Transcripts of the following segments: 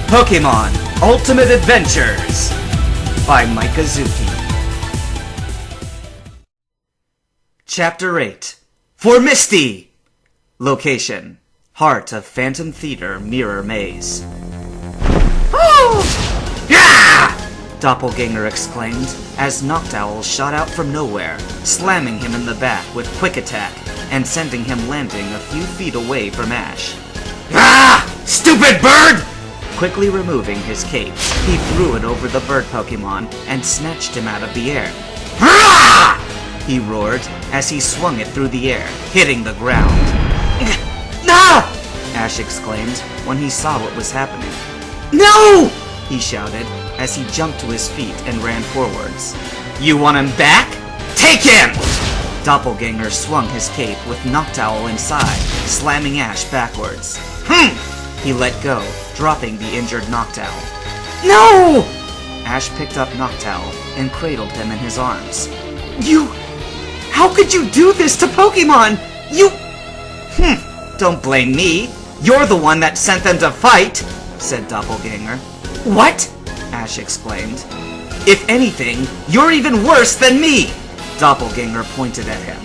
Pokemon Ultimate Adventures by Mikazuki. Chapter 8. For Misty! Location: Heart of Phantom Theater Mirror Maze. Oh! Yeah! Doppelganger exclaimed as Noctowl shot out from nowhere, slamming him in the back with Quick Attack and sending him landing a few feet away from Ash. Ah! Stupid bird! Quickly removing his cape, he threw it over the bird Pokemon and snatched him out of the air. Hurrah! He roared as he swung it through the air, hitting the ground. No! Ash exclaimed when he saw what was happening. No! He shouted as he jumped to his feet and ran forwards. You want him back? Take him! Doppelganger swung his cape with Noctowl inside, slamming Ash backwards. He let go, dropping the injured Noctowl. No! Ash picked up Noctowl and cradled him in his arms. You... How could you do this to Pokemon? You... Don't blame me. You're the one that sent them to fight, said Doppelganger. What? Ash exclaimed. If anything, you're even worse than me! Doppelganger pointed at him.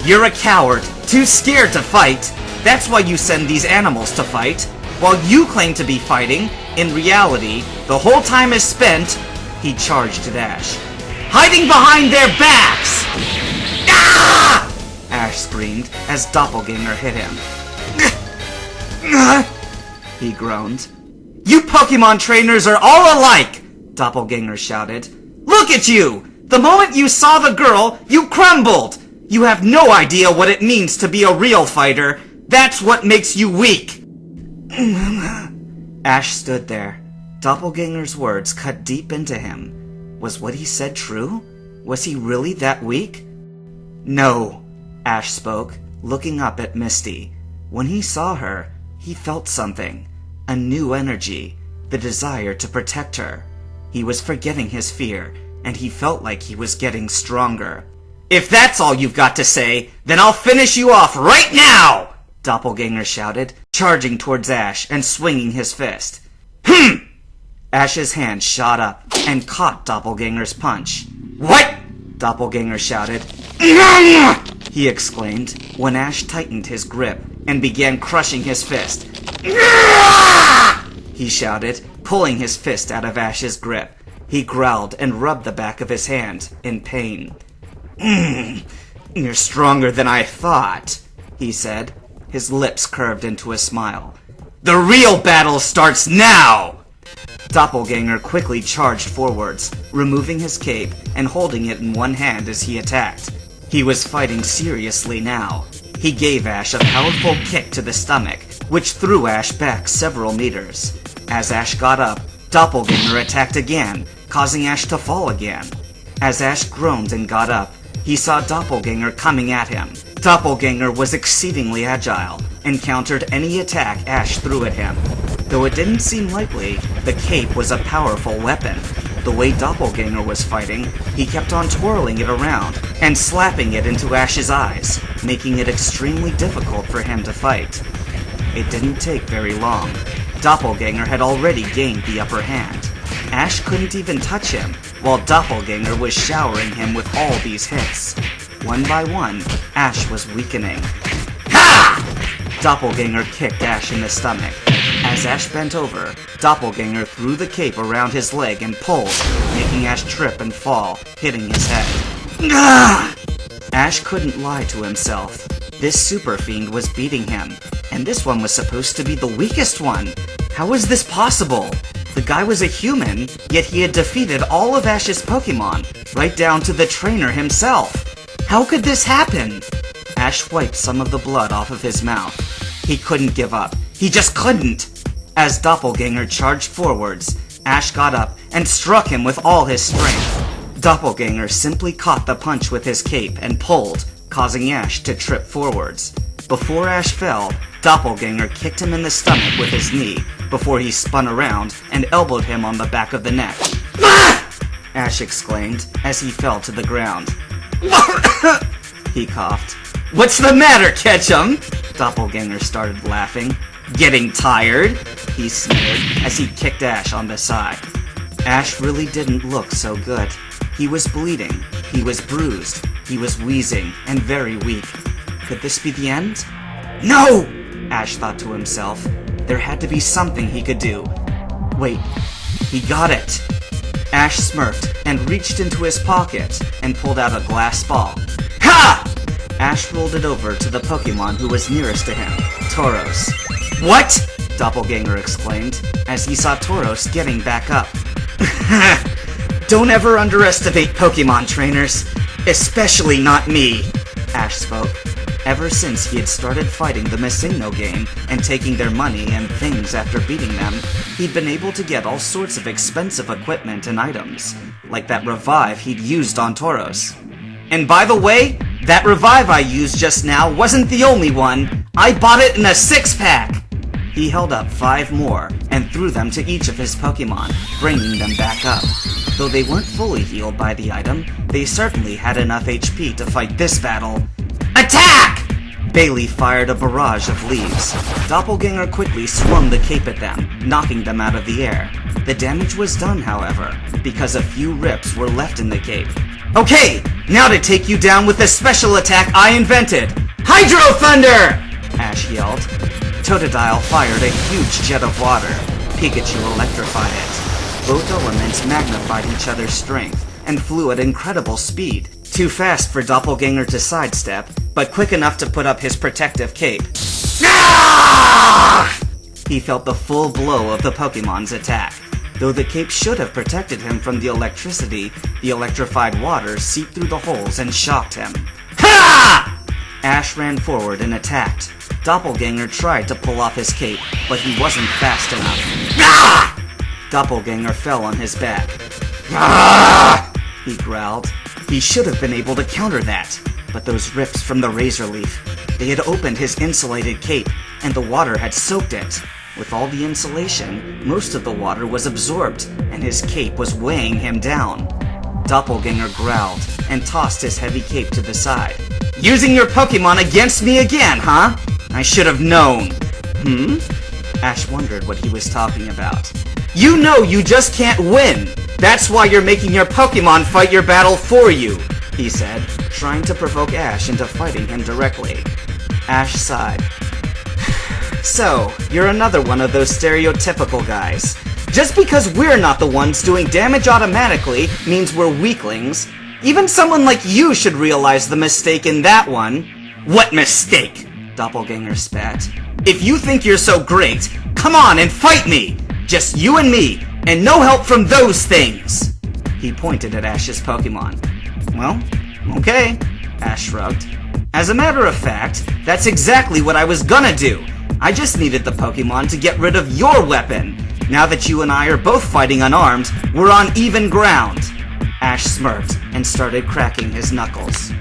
You're a coward, too scared to fight. That's why you send these animals to fight. While you claim to be fighting, in reality, the whole time is spent... He charged at Ash. Hiding behind their backs! Ah! Ash screamed as Doppelganger hit him. He groaned. You Pokemon trainers are all alike! Doppelganger shouted. Look at you! The moment you saw the girl, you crumbled! You have no idea what it means to be a real fighter. That's what makes you weak! Ash stood there. Doppelganger's words cut deep into him. Was what he said true? Was he really that weak? No, Ash spoke, looking up at Misty. When he saw her, he felt something. A new energy. The desire to protect her. He was forgetting his fear, and he felt like he was getting stronger. If that's all you've got to say, then I'll finish you off right now! Doppelganger shouted, charging towards Ash and swinging his fist. Ash's hand shot up and caught Doppelganger's punch. What? Doppelganger shouted. He exclaimed when Ash tightened his grip and began crushing his fist. He shouted, pulling his fist out of Ash's grip. He growled and rubbed the back of his hand in pain. You're stronger than I thought, he said. His lips curved into a smile. The real battle starts now! Doppelganger quickly charged forwards, removing his cape and holding it in one hand as he attacked. He was fighting seriously now. He gave Ash a powerful kick to the stomach, which threw Ash back several meters. As Ash got up, Doppelganger attacked again, causing Ash to fall again. As Ash groaned and got up, he saw Doppelganger coming at him. Doppelganger was exceedingly agile and countered any attack Ash threw at him. Though it didn't seem likely, the cape was a powerful weapon. The way Doppelganger was fighting, he kept on twirling it around and slapping it into Ash's eyes, making it extremely difficult for him to fight. It didn't take very long. Doppelganger had already gained the upper hand. Ash couldn't even touch him, while Doppelganger was showering him with all these hits. One by one, Ash was weakening. Ha! Doppelganger kicked Ash in the stomach. As Ash bent over, Doppelganger threw the cape around his leg and pulled, making Ash trip and fall, hitting his head. Ah! Ash couldn't lie to himself. This super fiend was beating him, and this one was supposed to be the weakest one. How was this possible? The guy was a human, yet he had defeated all of Ash's Pokemon, right down to the trainer himself. How could this happen? Ash wiped some of the blood off of his mouth. He couldn't give up. He just couldn't. As Doppelganger charged forwards, Ash got up and struck him with all his strength. Doppelganger simply caught the punch with his cape and pulled, causing Ash to trip forwards. Before Ash fell, Doppelganger kicked him in the stomach with his knee before he spun around and elbowed him on the back of the neck. Ah! Ash exclaimed as he fell to the ground. He coughed. What's the matter, Ketchum? Doppelganger started laughing. Getting tired? He sneered as he kicked Ash on the side. Ash really didn't look so good. He was bleeding, he was bruised, he was wheezing, and very weak. Could this be the end? No! Ash thought to himself. There had to be something he could do. Wait, he got it! Ash smirked and reached into his pocket and pulled out a glass ball. Ha! Ash rolled it over to the Pokemon who was nearest to him, Tauros. What? Doppelganger exclaimed as he saw Tauros getting back up. Don't ever underestimate Pokemon trainers, especially not me, Ash spoke. Ever since he had started fighting the Missigno game and taking their money and things after beating them, he'd been able to get all sorts of expensive equipment and items, like that revive he'd used on Tauros. And by the way, that revive I used just now wasn't the only one. I bought it in a 6-pack! He held up 5 more and threw them to each of his Pokemon, bringing them back up. Though they weren't fully healed by the item, they certainly had enough HP to fight this battle. Attack! Bailey fired a barrage of leaves. Doppelganger quickly swung the cape at them, knocking them out of the air. The damage was done, however, because a few rips were left in the cape. Okay, now to take you down with the special attack I invented! Hydro Thunder! Ash yelled. Totodile fired a huge jet of water. Pikachu electrified it. Both elements magnified each other's strength and flew at incredible speed. Too fast for Doppelganger to sidestep, but quick enough to put up his protective cape. Ah! He felt the full blow of the Pokemon's attack. Though the cape should have protected him from the electricity, the electrified water seeped through the holes and shocked him. Ha! Ash ran forward and attacked. Doppelganger tried to pull off his cape, but he wasn't fast enough. Ah! Doppelganger fell on his back. Ah! He growled. He should have been able to counter that, but those rips from the Razor Leaf, they had opened his insulated cape, and the water had soaked it. With all the insulation, most of the water was absorbed, and his cape was weighing him down. Doppelganger growled and tossed his heavy cape to the side. Using your Pokemon against me again, huh? I should have known. Ash wondered what he was talking about. You know you just can't win! That's why you're making your Pokemon fight your battle for you, he said, trying to provoke Ash into fighting him directly. Ash sighed. So, you're another one of those stereotypical guys. Just because we're not the ones doing damage automatically means we're weaklings. Even someone like you should realize the mistake in that one. What mistake? Doppelganger spat. If you think you're so great, come on and fight me! Just you and me, and no help from those things! He pointed at Ash's Pokemon. Well, okay, Ash shrugged. As a matter of fact, that's exactly what I was gonna do. I just needed the Pokemon to get rid of your weapon. Now that you and I are both fighting unarmed, we're on even ground. Ash smirked and started cracking his knuckles.